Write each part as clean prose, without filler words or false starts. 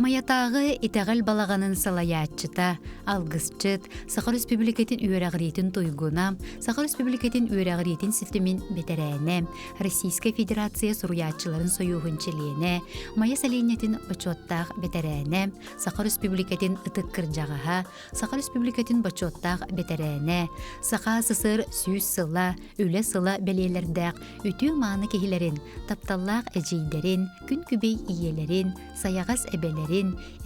Маятағы итәғіл балағанын салаячыта, алғысчыт, Сахар Республикатын үйерағыретін тойгуна, Сахар Республикатын үйерағыретін сілтімін бетерәне, Российская Федерация сұруячыларын сойуғынчелене, Мая Саленетін бачоттақ бетерәне, Сахар Республикатын ытық кіржағаға, Сахар Республикатын бачоттақ бетерәне, Саха сысыр сүйіз сыла, үлі сыла бәлелердәқ, үтүү маны кехілерін, тапталлақ әжейдерін, күн күбей иелерін, саяғас әбелерін,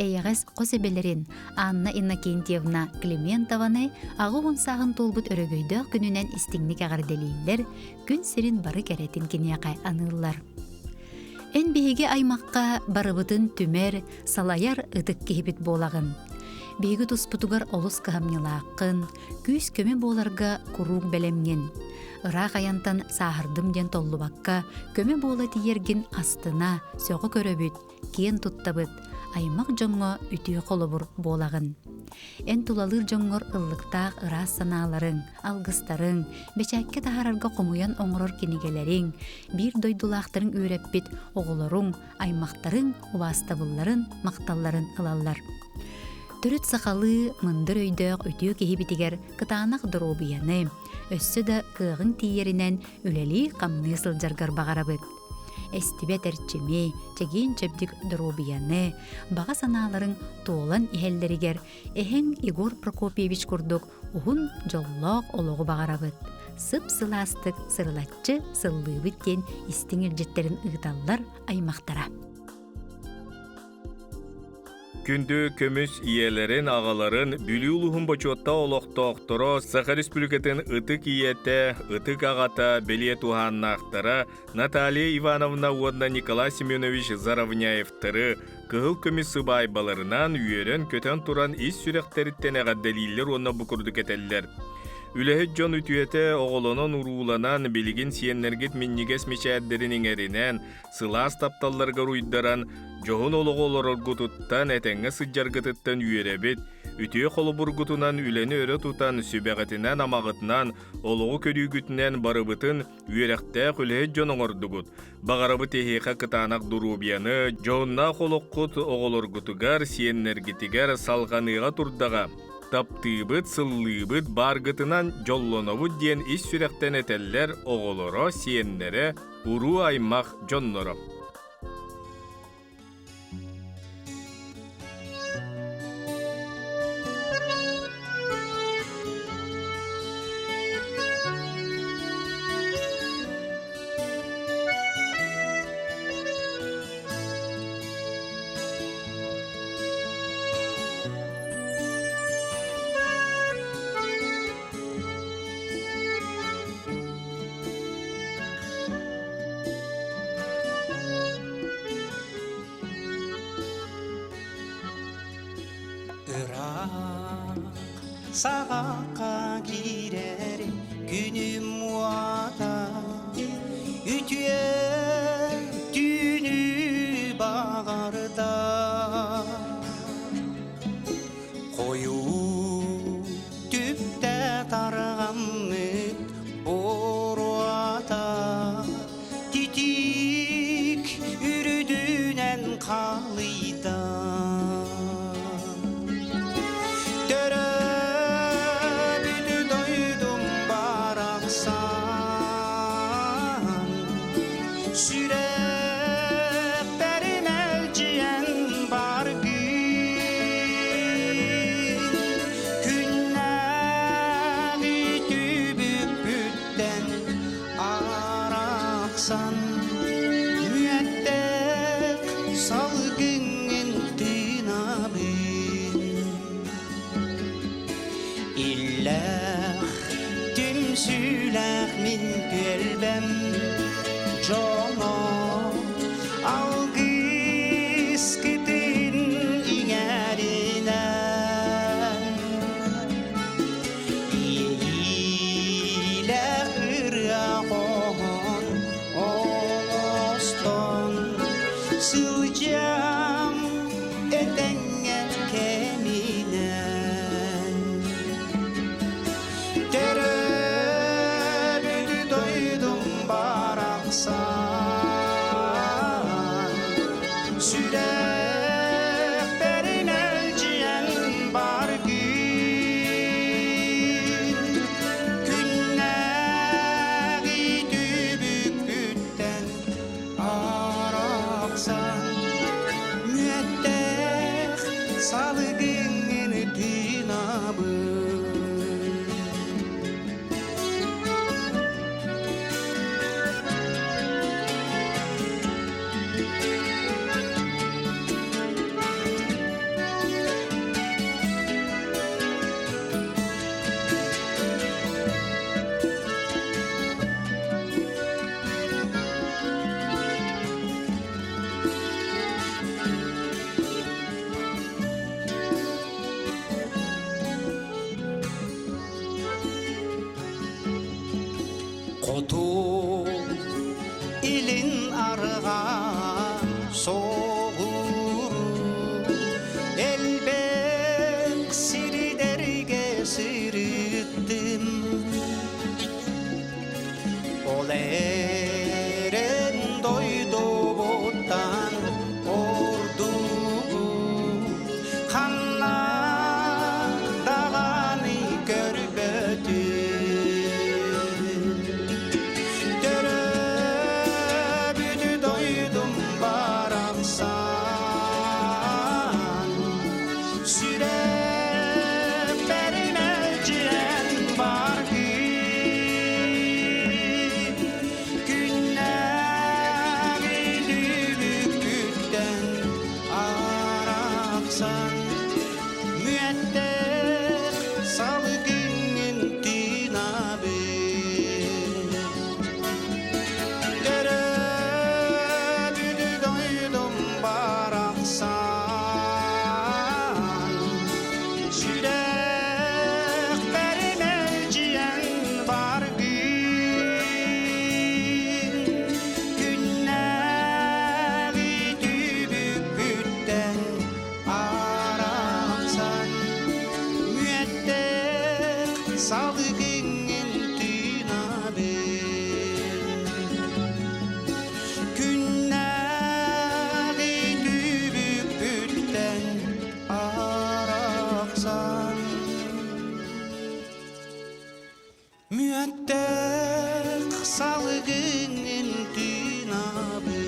эйагас косебелерин Анна Иннокентьевна Климентованы агуун сагын толбут өрөгөйдө күнүнен истиңник агарделийлер, күн сирин бары керетин кинияка аныллар. Эн биһиге аймакка барыбытын түмер, салаяр ытык кихибит болагын. Биһиги туспутугар олус кахамнилааккын, күз көмө боларга куруг белемген. Ыраак аянтан саахардым ден толлубакка, көмө бола тиергин астына, сөөгө көрөбүт, киен туттабыт, аймак жоңго үтүү колобур болагын. Эн тулалыр жоңгор ыллыктаак ыраас санааларың, алгыстарың, бечәкке тахарарга комуян оңорор кинигелериң, бир дойдулаактарын үйрәппит оголоруң, аймактарың, убастабылларын, макталларын ылаллар. Төрөт сакалы мындыр өйдөк өтүү кихибитигер кытаанак дробияны, өссө да кыгын тиеринен үлели камны сылжаргар багарабыт. Эстибет эрчими, чегин чепдик дробияны, бага санааларын тоолан ихеллеригер эхен Игор Прокопьевич курдук ухун жоллоок ологу багарабыт. Сып-сыластык сырылатчы сыллыыбыт кен истиңил жеттерин ыгыталлар аймактара. Күндү көмүс иелерин агаларын бүлүү улуһун бочотта олоқтоохторо Сахар Республикатын ытык иете, ытык агата белие туханнахтара Наталья Ивановна уонна Николай Семенович Заровняевтары кыгыл көмүс сыбайбаларынан үйерен көтөн туран ис сүректериттен агадделийлер онна букурдук этеллер. Үлэһит жон үтүете оголонон урууланан билигин сиеннергит миннигес мечээддерин иңеринен сылаас тапталларга руйдаран жоғын ологолороргутуттан этеңе сыджаргытыттан үйеребит, үтүе холобургутунан үлени өрө тутан сүбәгатинен амагытынан олоғу көрүүгүтүнен барыбытын үйеректе үлэһит жон оңордугут. Багарабыт эхиха кытаанак дурубияны жоғынна холоккут оголоргутугар сиеннергитигер салганыга турдага. Таптыыбыт, сыллыыбыт, баргытынан жоллонобут диен ис сүректен этеллер оголоро, сиеннере, уруу аймак жонноро. Sağaqa girer günüm muada ütüye dünü bağırda koyu tüpte tarğamıt boruada titik ürüdünen kalıyda araqsan müettek salgının tinabe Dere doydum baraqsan Sürek vermeyeceğin var günleri dübük bütten araqsan müettek salgının tinabe günleri dübük bütten araqsan müettek salgının tinabe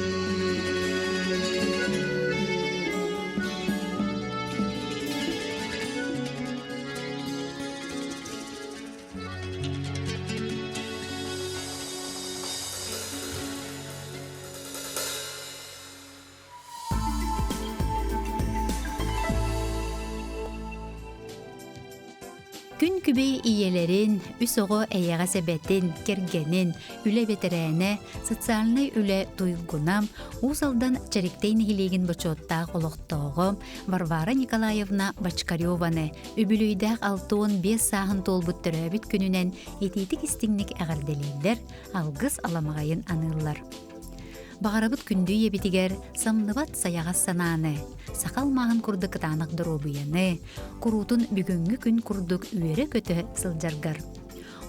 Күн күбей iyelerin, үсоҕо эйэҕэ сэбэтин, кергенин, үлэ бетерээне, социальный үлэ туйгунам, уусалдан чэриктейн хилигин бочуоттаах олохтоого Варвара Николаевна Бочкарёваны үбүлүйдээх 6-5 сааһын толбут төрөөбүт күнүнэн этиитик истиңник эҕэрделииллэр, алгыс аламаҕайын аныллар. Бағарабыт күндүй ебитигер самныбат саяғас санааны, сақал мағын курдык кытаанық дұробуяны, курутун бүгүнгү күн курдук үйері көтө сылжаргар.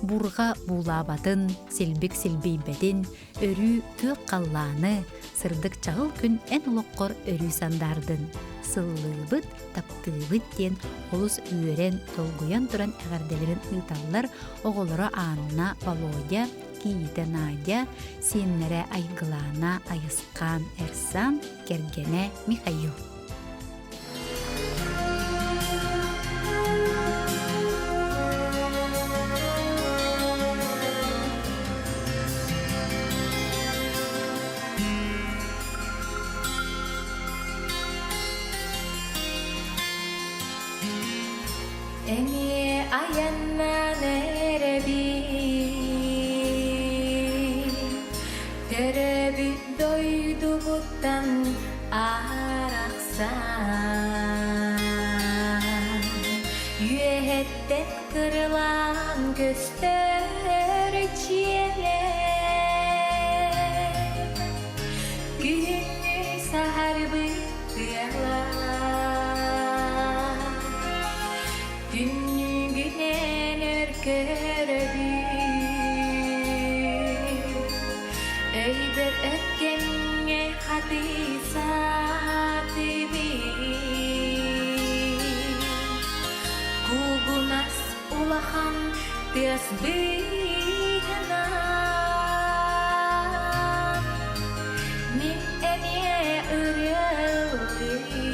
Бурға булабатын, силбик-силбейбетін, өрі көк қалланы, сырдык чағыл күн ән олоққор өрі сандардын. Сыллыбыт, таптыбыт ден олыс үйерен толгуян туран әғарделерін ұйталлар оғылары Анна, Володя, Киита Надя, сеннере айгылана айысқан Эрсан, кергене Михаил. Emi ayanna Terebi doydu buttan araqsan Yüehetten kırılan göster çiğne Günü sahar bıktıyalar Günü günen örköröbü Eyber ötkenge hadisatimi Kugunas ulahan tiasbihanan Nim enie üreldibi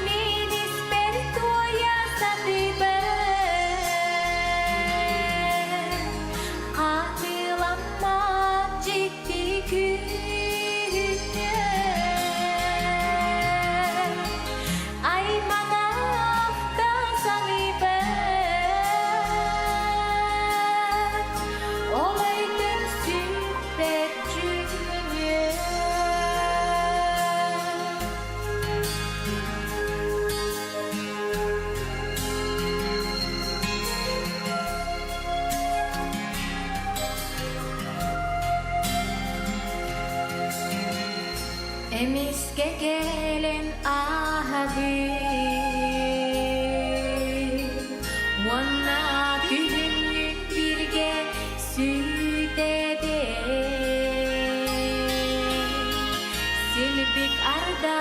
Minis pertuaya satibe Emiske gelen ahabi Wanna günlük birge sütede Silbik arda